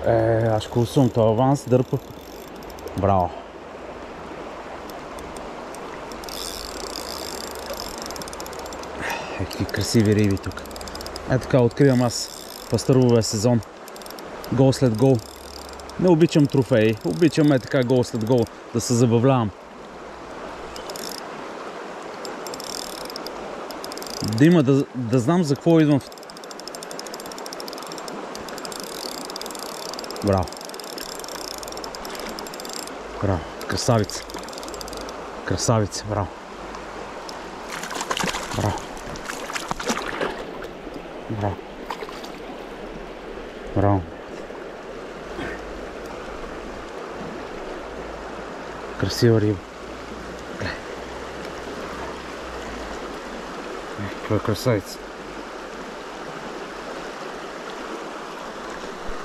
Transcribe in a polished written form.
Аз ще кусвам това аванс, дърпа. Браво! Какви красиви риби тук. Така откривам аз пастървовия сезон. Гол след гол. Не обичам трофеи, обичам така гол след гол да се забавлявам. Да има, да знам за какво идвам. Браво! Браво! Красавица! Красавица! Браво! Браво! Браво! Браво! Красива риба. Каква красавица.